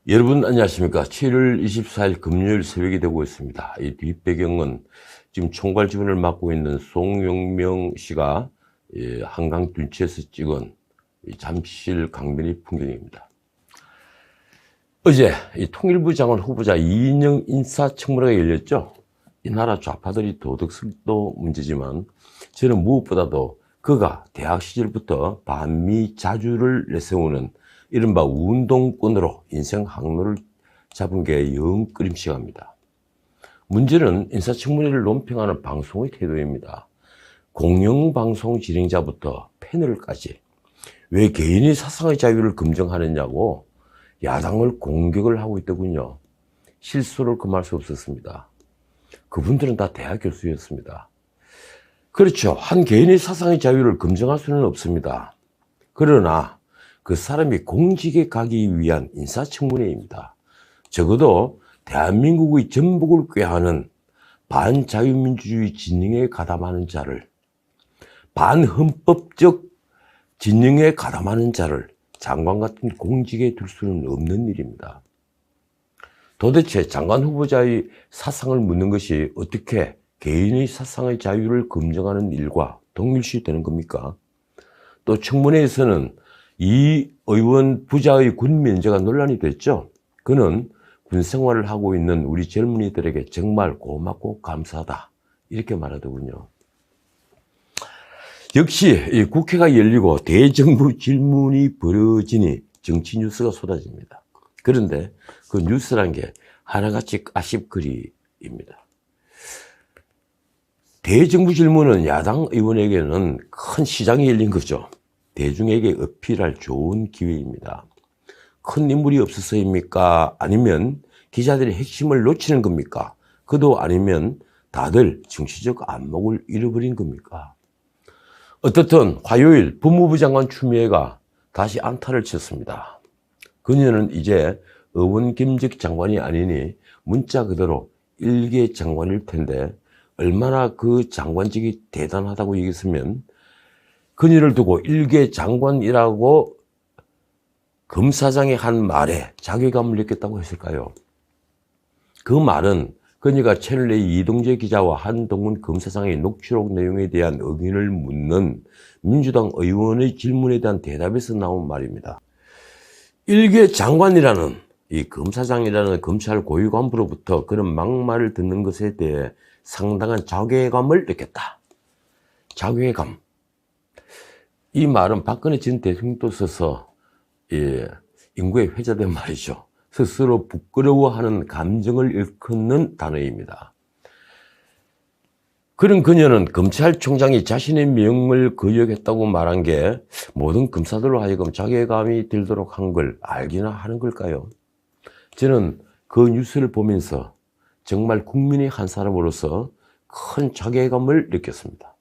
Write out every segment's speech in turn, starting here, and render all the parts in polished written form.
여러분 안녕하십니까. 7월 24일 금요일 새벽이 되고 있습니다. 이 뒷배경은 지금 총괄 지원을 맡고 있는 송영명 씨가 한강 둔치에서 찍은 잠실 강변의 풍경입니다. 어제 이 통일부 장관 후보자 이인영 인사청문회가 열렸죠. 이 나라 좌파들이 도덕성도 문제지만 저는 무엇보다도 그가 대학 시절부터 반미 자주를 내세우는 이른바 운동권으로 인생 항로를 잡은 게 영 끄림칙합니다. 문제는 인사청문회를 논평하는 방송의 태도입니다. 공영방송 진행자부터 패널까지 왜 개인의 사상의 자유를 검증하느냐고 야당을 공격을 하고 있더군요. 실수를 금할 수 없었습니다. 그분들은 다 대학 교수였습니다. 그렇죠. 한 개인의 사상의 자유를 검증할 수는 없습니다. 그러나 그 사람이 공직에 가기 위한 인사청문회입니다. 적어도 대한민국의 전복을 꾀하는 반자유민주주의 진영에 가담하는 자를, 반헌법적 진영에 가담하는 자를 장관 같은 공직에 둘 수는 없는 일입니다. 도대체 장관 후보자의 사상을 묻는 것이 어떻게 개인의 사상의 자유를 검증하는 일과 동일시되는 겁니까? 또 청문회에서는 이 의원 부자의 군 면제가 논란이 됐죠. 그는 군 생활을 하고 있는 우리 젊은이들에게 정말 고맙고 감사하다 이렇게 말하더군요. 역시 이 국회가 열리고 대정부 질문이 벌어지니 정치 뉴스가 쏟아집니다. 그런데 그 뉴스란 게 하나같이 까십거리입니다. 대정부 질문은 야당 의원에게는 큰 시장이 열린 거죠. 대중에게 어필할 좋은 기회입니다. 큰 인물이 없어서입니까? 아니면 기자들이 핵심을 놓치는 겁니까? 그도 아니면 다들 정치적 안목을 잃어버린 겁니까? 어떻든 화요일 법무부 장관 추미애가 다시 안타를 쳤습니다. 그녀는 이제 의원 겸직 장관이 아니니 문자 그대로 일개 장관일 텐데 얼마나 그 장관직이 대단하다고 얘기했으면 그녀를 두고 일개 장관이라고 검사장이 한 말에 자괴감을 느꼈다고 했을까요? 그 말은 그녀가 채널A 이동재 기자와 한동훈 검사장의 녹취록 내용에 대한 의견을 묻는 민주당 의원의 질문에 대한 대답에서 나온 말입니다. 일개 장관이라는 이 검사장이라는 검찰 고위 간부로부터 그런 막말을 듣는 것에 대해 상당한 자괴감을 느꼈다. 자괴감. 이 말은 박근혜 전 대통령도 써서 인구에 회자된 말이죠. 스스로 부끄러워하는 감정을 일컫는 단어입니다. 그런 그녀는 검찰총장이 자신의 명을 거역했다고 말한 게 모든 검사들로 하여금 자괴감이 들도록 한 걸 알기나 하는 걸까요? 저는 그 뉴스를 보면서 정말 국민의 한 사람으로서 큰 자괴감을 느꼈습니다.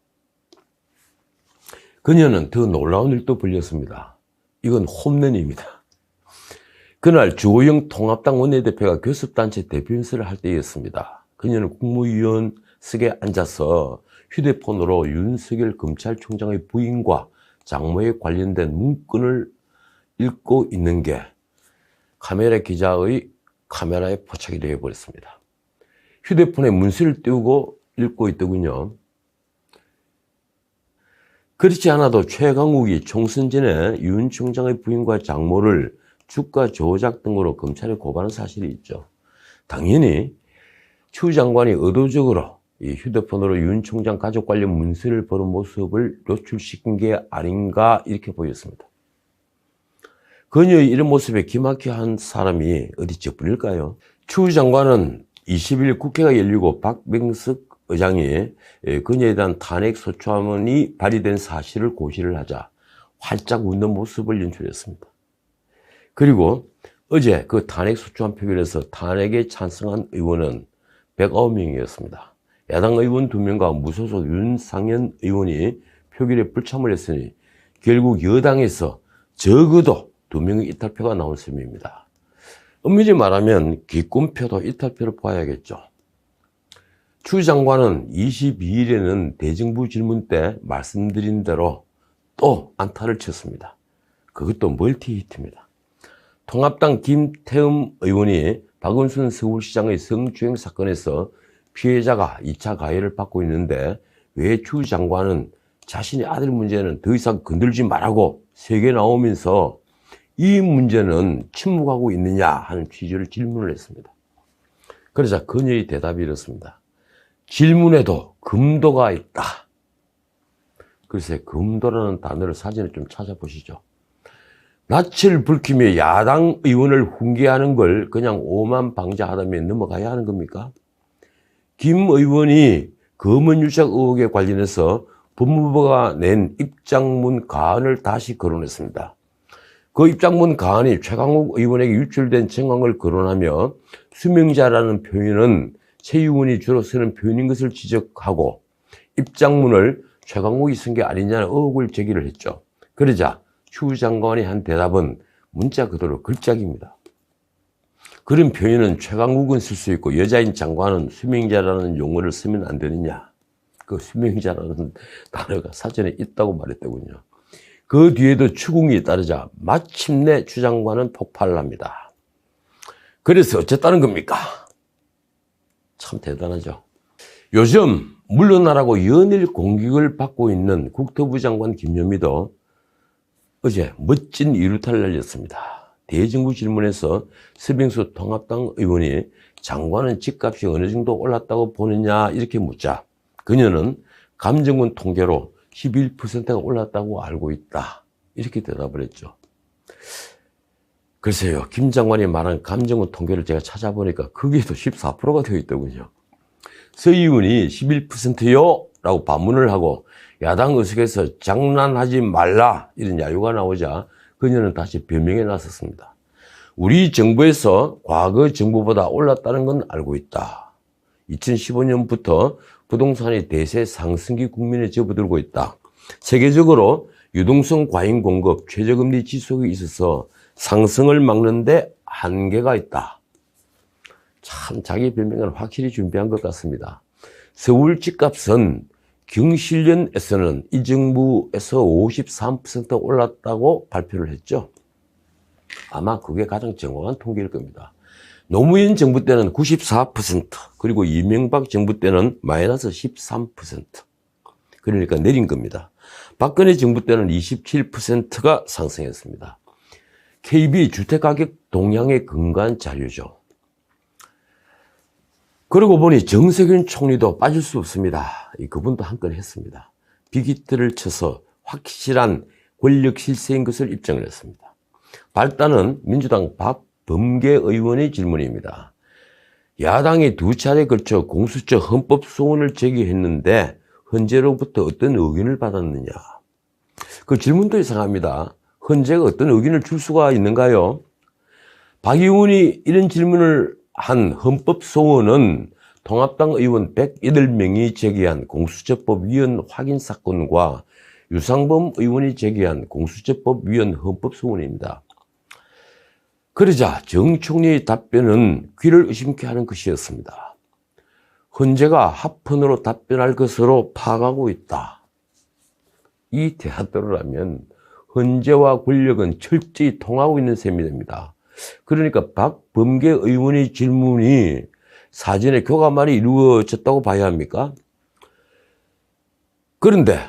그녀는 더 놀라운 일도 벌였습니다. 이건 홈런입니다. 그날 주호영 통합당 원내대표가 교섭단체 대표연설을 할 때였습니다. 그녀는 국무위원석에 앉아서 휴대폰으로 윤석열 검찰총장의 부인과 장모에 관련된 문건을 읽고 있는 게 카메라 기자의 카메라에 포착이 되어버렸습니다. 휴대폰에 문서를 띄우고 읽고 있더군요. 그렇지 않아도 최강욱이 총선 전에 윤 총장의 부인과 장모를 주가 조작 등으로 검찰에 고발한 사실이 있죠. 당연히 추 장관이 의도적으로 이 휴대폰으로 윤 총장 가족 관련 문서를 보는 모습을 노출시킨 게 아닌가 이렇게 보였습니다. 그녀의 이런 모습에 기막혀 한 사람이 어디 저뿐일까요? 추 장관은 20일 국회가 열리고 박병석 의장이 그녀에 대한 탄핵 소추안이 발의된 사실을 고시를 하자 활짝 웃는 모습을 연출했습니다. 그리고 어제 그 탄핵 소추안 표결에서 탄핵에 찬성한 의원은 109명이었습니다. 야당 의원 2명과 무소속 윤상현 의원이 표결에 불참을 했으니 결국 여당에서 적어도 2명의 이탈표가 나올 셈입니다. 엄밀히 말하면 기권표도 이탈표로 봐야겠죠. 추 장관은 22일에는 대정부 질문 때 말씀드린 대로 또 안타를 쳤습니다. 그것도 멀티 히트입니다. 통합당 김태흠 의원이 박원순 서울시장의 성추행 사건에서 피해자가 2차 가해를 받고 있는데 왜 추 장관은 자신의 아들 문제는 더 이상 건들지 말라고 세게 나오면서 이 문제는 침묵하고 있느냐 하는 취지의 질문을 했습니다. 그러자 그녀의 대답이 이렇습니다. 질문에도 금도가 있다. 글쎄, 금도라는 단어를 사전에 좀 찾아보시죠. 낯을 붉히며 야당 의원을 훈계하는 걸 그냥 오만 방자하다면 넘어가야 하는 겁니까? 김 의원이 검언 유착 의혹에 관련해서 법무부가 낸 입장문 가안을 다시 거론했습니다. 그 입장문 가안이 최강욱 의원에게 유출된 정황을 거론하며 수명자라는 표현은 최 의원이 주로 쓰는 표현인 것을 지적하고 입장문을 최강욱이 쓴 게 아니냐는 의혹을 제기를 했죠. 그러자 추 장관이 한 대답은 문자 그대로 글짝입니다. 그런 표현은 최강욱은 쓸 수 있고 여자인 장관은 수명자라는 용어를 쓰면 안 되느냐. 그 수명자라는 단어가 사전에 있다고 말했더군요. 그 뒤에도 추궁이 따르자 마침내 추 장관은 폭발을 합니다. 그래서 어쨌다는 겁니까? 참 대단하죠. 요즘 물러나라고 연일 공격을 받고 있는 국토부 장관 김현미도 어제 멋진 이루타를 날렸습니다. 대정부 질문에서 서병수 통합당 의원이 장관은 집값이 어느 정도 올랐다고 보느냐 이렇게 묻자 그녀는 감정원 통계로 11%가 올랐다고 알고 있다. 이렇게 대답을 했죠. 글쎄요, 김 장관이 말한 감정원 통계를 제가 찾아보니까 거기에도 14%가 되어 있더군요. 서 의원이 11%요? 라고 반문을 하고 야당 의석에서 장난하지 말라 이런 야유가 나오자 그녀는 다시 변명에 나섰습니다. 우리 정부에서 과거 정부보다 올랐다는 건 알고 있다. 2015년부터 부동산이 대세 상승기 국면에 접어들고 있다. 세계적으로 유동성 과잉 공급, 최저금리 지속이 있어서 상승을 막는데 한계가 있다. 참 자기 변명을 확실히 준비한 것 같습니다. 서울 집값은 경실련에서는 이 정부에서 53% 올랐다고 발표를 했죠. 아마 그게 가장 정확한 통계일 겁니다. 노무현 정부 때는 94%, 그리고 이명박 정부 때는 마이너스 13%. 그러니까 내린 겁니다. 박근혜 정부 때는 27%가 상승했습니다. KB 주택가격 동향의 근거한 자료죠. 그러고 보니 정세균 총리도 빠질 수 없습니다. 그분도 한 건 했습니다. 빅히트를 쳐서 확실한 권력 실세인 것을 입증을 했습니다. 발단은 민주당 박범계 의원의 질문입니다. 야당이 두 차례 걸쳐 공수처 헌법 소원을 제기했는데 헌재로부터 어떤 의견을 받았느냐. 그 질문도 이상합니다. 헌재가 어떤 의견을 줄 수가 있는가요? 박 의원이 이런 질문을 한 헌법 소원은 통합당 의원 108명이 제기한 공수처법 위헌 확인 사건과 유상범 의원이 제기한 공수처법 위헌 헌법 소원입니다. 그러자 정 총리의 답변은 귀를 의심케 하는 것이었습니다. 헌재가 합헌으로 답변할 것으로 파악하고 있다. 이 대답대로라면 헌재와 권력은 철저히 통하고 있는 셈이 됩니다. 그러니까 박범계 의원의 질문이 사전에 교감만이 이루어졌다고 봐야 합니까? 그런데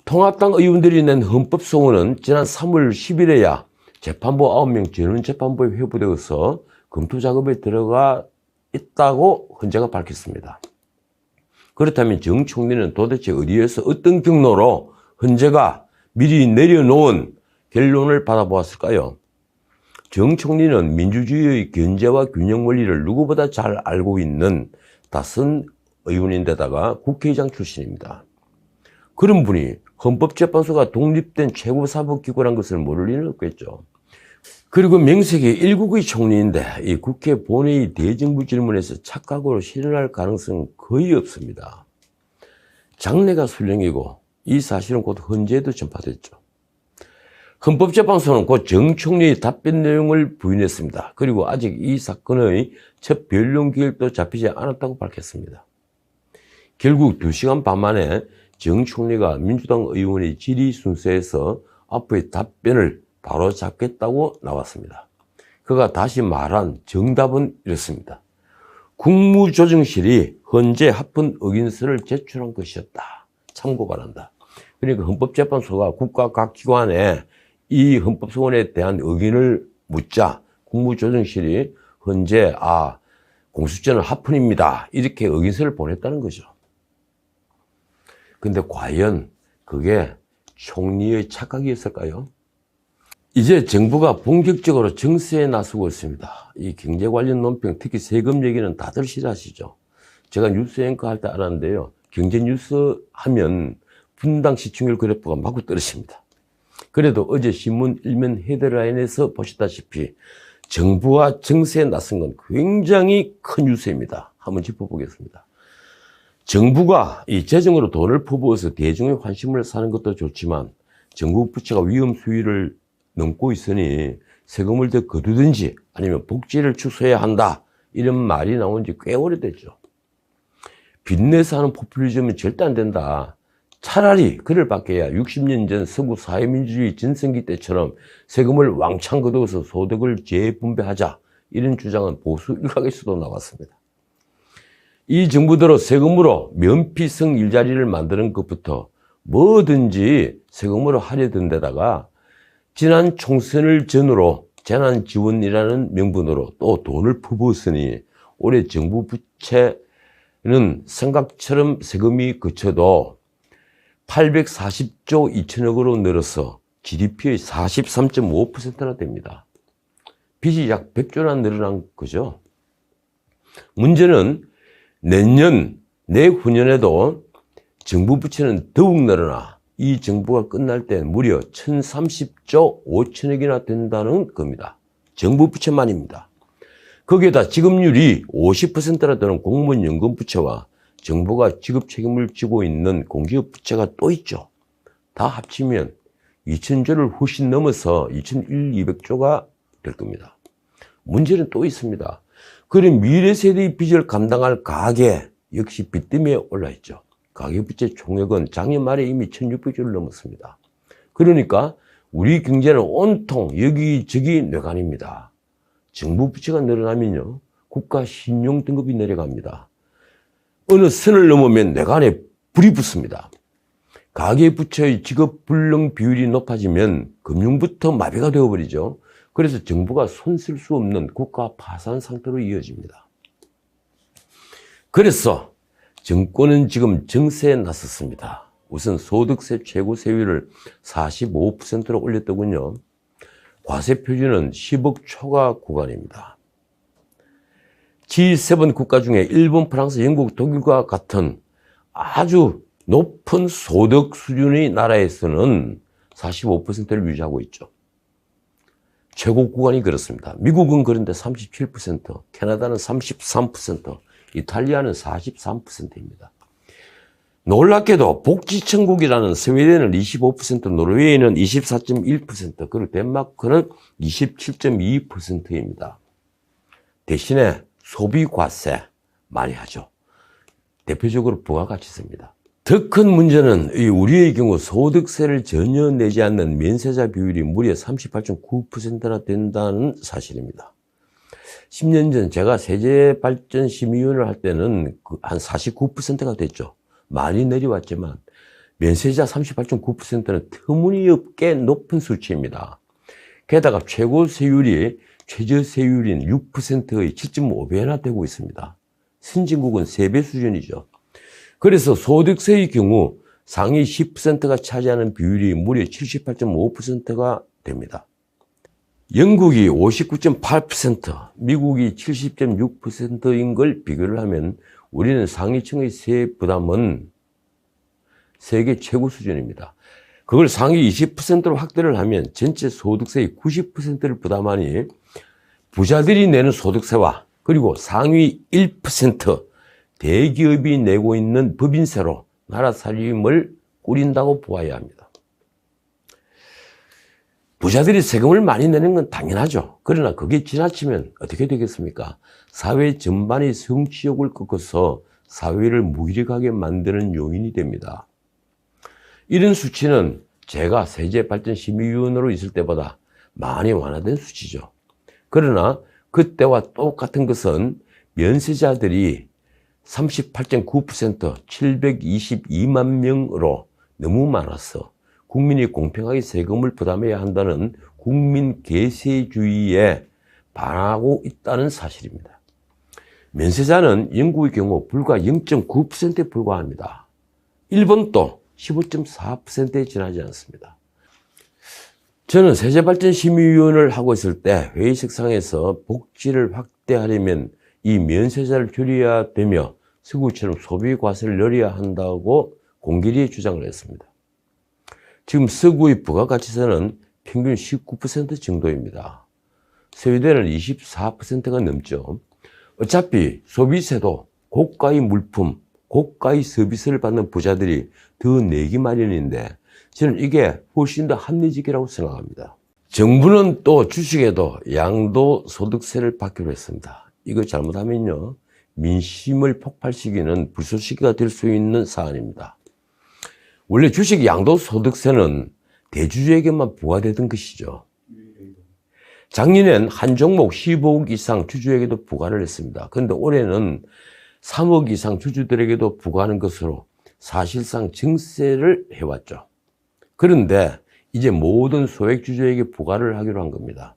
통합당 의원들이 낸 헌법소원은 지난 3월 10일에야 재판부 9명 전원재판부에 회부되어서 검토 작업에 들어가 있다고 헌재가 밝혔습니다. 그렇다면 정 총리는 도대체 어디에서 어떤 경로로 헌재가 미리 내려놓은 결론을 받아보았을까요? 정 총리는 민주주의의 견제와 균형 원리를 누구보다 잘 알고 있는 다선 의원인데다가 국회의장 출신입니다. 그런 분이 헌법재판소가 독립된 최고사법기구란 것을 모를 리는 없겠죠. 그리고 명색이 일국의 총리인데 이 국회 본회의 대정부 질문에서 착각으로 실현할 가능성은 거의 없습니다. 장래가 술렁이고 이 사실은 곧 헌재에도 전파됐죠. 헌법재판소는 곧 정 총리의 답변 내용을 부인했습니다. 그리고 아직 이 사건의 첫 변론 기일도 잡히지 않았다고 밝혔습니다. 결국 2시간 반 만에 정 총리가 민주당 의원의 질의 순서에서 앞의 답변을 바로 잡겠다고 나왔습니다. 그가 다시 말한 정답은 이렇습니다. 국무조정실이 헌재 합헌 의견서를 제출한 것이었다. 참고 바란다. 그러니까 헌법재판소가 국가 각 기관에 이 헌법소원에 대한 의견을 묻자 국무조정실이 헌재 공수처는 합헌입니다. 이렇게 의견서를 보냈다는 거죠. 근데 과연 그게 총리의 착각이었을까요? 이제 정부가 본격적으로 정세에 나서고 있습니다. 이 경제 관련 논평, 특히 세금 얘기는 다들 싫어하시죠. 제가 뉴스 앵커 할 때 알았는데요. 경제 뉴스 하면 분당 시청률 그래프가 마구 떨어집니다. 그래도 어제 신문 일면 헤드라인에서 보셨다시피 정부와 정세에 나선 건 굉장히 큰 뉴스입니다. 한번 짚어보겠습니다. 정부가 이 재정으로 돈을 퍼부어서 대중의 관심을 사는 것도 좋지만 정부 부처가 위험 수위를 넘고 있으니 세금을 더 거두든지 아니면 복지를 축소해야 한다. 이런 말이 나온 지 꽤 오래됐죠. 빚내서 하는 포퓰리즘은 절대 안 된다. 차라리 그를 바뀌어야 60년 전 서구 사회민주주의 전성기 때처럼 세금을 왕창 거두어서 소득을 재분배하자. 이런 주장은 보수 일각에서도 나왔습니다. 이 정부대로 세금으로 면피성 일자리를 만드는 것부터 뭐든지 세금으로 하려던 데다가 지난 총선을 전후로 재난지원이라는 명분으로 또 돈을 퍼부었으니 올해 정부 부채는 생각처럼 세금이 그쳐도 840조 2천억으로 늘어서 GDP의 43.5%나 됩니다. 빚이 약 100조나 늘어난 거죠. 문제는 내년, 내후년에도 정부 부채는 더욱 늘어나 이 정부가 끝날 때 무려 1030조 5천억이나 된다는 겁니다. 정부 부채만입니다. 거기에다 지급률이 50%나 되는 공무원 연금 부채와 정부가 지급 책임을 지고 있는 공기업 부채가 또 있죠. 다 합치면 2000조를 훨씬 넘어서 2100조가 될 겁니다. 문제는 또 있습니다. 그런 미래 세대의 빚을 감당할 가계 역시 빚 때문에 올라있죠. 가계부채 총액은 작년 말에 이미 1600조를 넘었습니다. 그러니까 우리 경제는 온통 여기저기 뇌관입니다. 정부 부채가 늘어나면요, 국가 신용 등급이 내려갑니다. 어느 선을 넘으면 뇌관에 불이 붙습니다. 가계부채의 지급불능 비율이 높아지면 금융부터 마비가 되어버리죠. 그래서 정부가 손 쓸 수 없는 국가 파산 상태로 이어집니다. 그래서 정권은 지금 정세에 나섰습니다. 우선 소득세 최고 세율을 45%로 올렸더군요. 과세 표준은 10억 초과 구간입니다. G7 국가 중에 일본, 프랑스, 영국, 독일과 같은 아주 높은 소득 수준의 나라에서는 45%를 유지하고 있죠. 최고 구간이 그렇습니다. 미국은 그런데 37%, 캐나다는 33%, 이탈리아는 43%입니다. 놀랍게도 복지천국이라는 스웨덴은 25%, 노르웨이는 24.1%, 그리고 덴마크는 27.2%입니다. 대신에 소비과세 많이 하죠. 대표적으로 부가가치세입니다. 더 큰 문제는 우리의 경우 소득세를 전혀 내지 않는 면세자 비율이 무려 38.9%나 된다는 사실입니다. 10년 전 제가 세제발전심의위원을 할 때는 한 49%가 됐죠. 많이 내려왔지만 면세자 38.9%는 터무니없게 높은 수치입니다. 게다가 최고 세율이 최저 세율인 6%의 7.5배나 되고 있습니다. 선진국은 3배 수준이죠. 그래서 소득세의 경우 상위 10%가 차지하는 비율이 무려 78.5%가 됩니다. 영국이 59.8%, 미국이 70.6%인 걸 비교를 하면 우리는 상위층의 세 부담은 세계 최고 수준입니다. 그걸 상위 20%로 확대를 하면 전체 소득세의 90%를 부담하니 부자들이 내는 소득세와 그리고 상위 1% 대기업이 내고 있는 법인세로 나라 살림을 꾸린다고 보아야 합니다. 부자들이 세금을 많이 내는 건 당연하죠. 그러나 그게 지나치면 어떻게 되겠습니까? 사회 전반의 성취욕을 꺾어서 사회를 무기력하게 만드는 요인이 됩니다. 이런 수치는 제가 세제발전심의위원으로 있을 때보다 많이 완화된 수치죠. 그러나 그때와 똑같은 것은 면세자들이 38.9% 722만 명으로 너무 많아서 국민이 공평하게 세금을 부담해야 한다는 국민 계세주의에 반하고 있다는 사실입니다. 면세자는 영국의 경우 불과 0.9%에 불과합니다. 일본도 15.4%에 지나지 않습니다. 저는 세제발전심의위원을 하고 있을 때 회의석상에서 복지를 확대하려면 이 면세자를 줄여야 되며 서구처럼 소비과세를 늘려야 한다고 공길히 주장을 했습니다. 지금 서구의 부가가치세는 평균 19% 정도입니다. 스웨덴은 24%가 넘죠. 어차피 소비세도 고가의 물품, 고가의 서비스를 받는 부자들이 더 내기 마련인데 저는 이게 훨씬 더 합리적이라고 생각합니다. 정부는 또 주식에도 양도소득세를 받기로 했습니다. 이거 잘못하면요, 민심을 폭발시키는 불쏘시개가 될 수 있는 사안입니다. 원래 주식 양도소득세는 대주주에게만 부과되던 것이죠. 작년엔 한 종목 15억 이상 주주에게도 부과를 했습니다. 그런데 올해는 3억 이상 주주들에게도 부과하는 것으로 사실상 증세를 해왔죠. 그런데 이제 모든 소액주주에게 부과를 하기로 한 겁니다.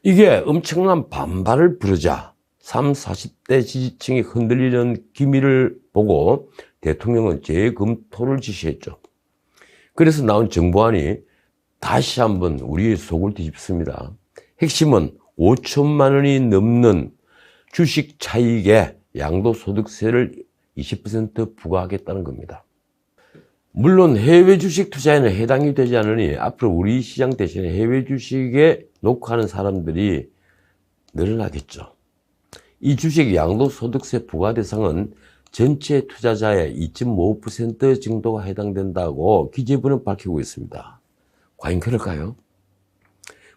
이게 엄청난 반발을 부르자 30, 40대 지지층이 흔들리는 기미를 보고 대통령은 재검토를 지시했죠. 그래서 나온 정부안이 다시 한번 우리의 속을 뒤집습니다. 핵심은 5천만 원이 넘는 주식 차익에 양도소득세를 20% 부과하겠다는 겁니다. 물론 해외 주식 투자에는 해당이 되지 않으니 앞으로 우리 시장 대신에 해외 주식에 놓고하는 사람들이 늘어나겠죠. 이 주식 양도소득세 부과 대상은 전체 투자자의 2.5% 정도가 해당된다고 기재부는 밝히고 있습니다. 과연 그럴까요?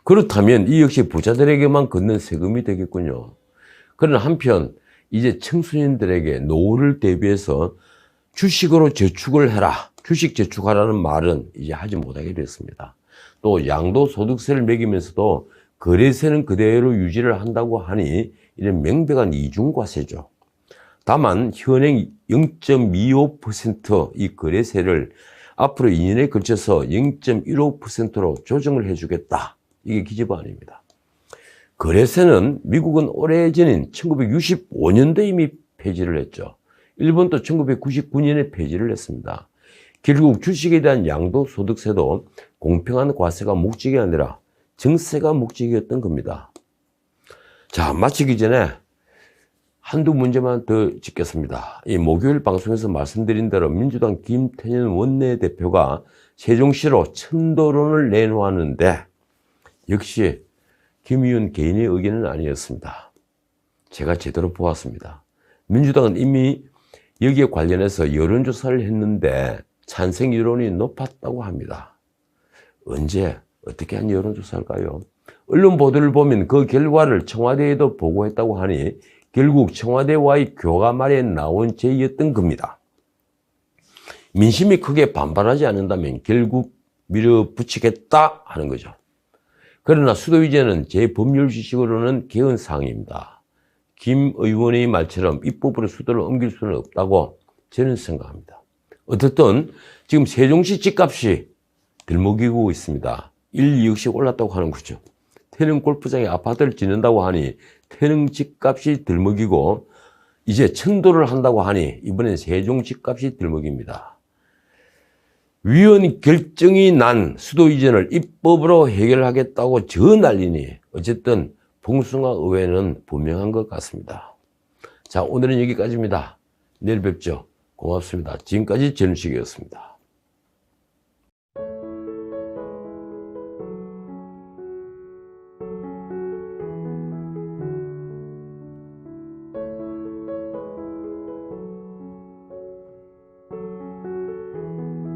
그렇다면 이 역시 부자들에게만 걷는 세금이 되겠군요. 그러나 한편 이제 청소년들에게 노후를 대비해서 주식으로 저축을 해라, 주식 저축하라는 말은 이제 하지 못하게 됐습니다. 또 양도소득세를 매기면서도 거래세는 그대로 유지를 한다고 하니 이런 명백한 이중과세죠. 다만 현행 0.25% 이 거래세를 앞으로 2년에 걸쳐서 0.15%로 조정을 해주겠다. 이게 기재부안입니다. 거래세는 미국은 오래전인 1965년도에 이미 폐지를 했죠. 일본도 1999년에 폐지를 했습니다. 결국 주식에 대한 양도소득세도 공평한 과세가 목적이 아니라 증세가 목적이었던 겁니다. 자, 마치기 전에 한두 문제만 더 짚겠습니다. 이 목요일 방송에서 말씀드린 대로 민주당 김태년 원내대표가 세종시로 천도론을 내놓았는데 역시 김 의원 개인의 의견은 아니었습니다. 제가 제대로 보았습니다. 민주당은 이미 여기에 관련해서 여론조사를 했는데 찬성 여론이 높았다고 합니다. 언제 어떻게 한 여론조사일까요? 언론 보도를 보면 그 결과를 청와대에도 보고했다고 하니 결국 청와대와의 교감 말에 나온 제의였던 겁니다. 민심이 크게 반발하지 않는다면 결국 밀어붙이겠다 하는 거죠. 그러나 수도위제는 제 법률 지식으로는 개헌 사항입니다. 김 의원의 말처럼 입법으로 수도를 옮길 수는 없다고 저는 생각합니다. 어쨌든 지금 세종시 집값이 들먹이고 있습니다. 1, 2억씩 올랐다고 하는 거죠. 태릉 골프장에 아파트를 짓는다고 하니 태릉 집값이 들먹이고 이제 천도를 한다고 하니 이번엔 세종 집값이 들먹입니다. 위원 결정이 난 수도 이전을 입법으로 해결하겠다고 저 난리니 어쨌든 봉숭아 의회는 분명한 것 같습니다. 자, 오늘은 여기까지입니다. 내일 뵙죠. 고맙습니다. 지금까지 전우식이었습니다.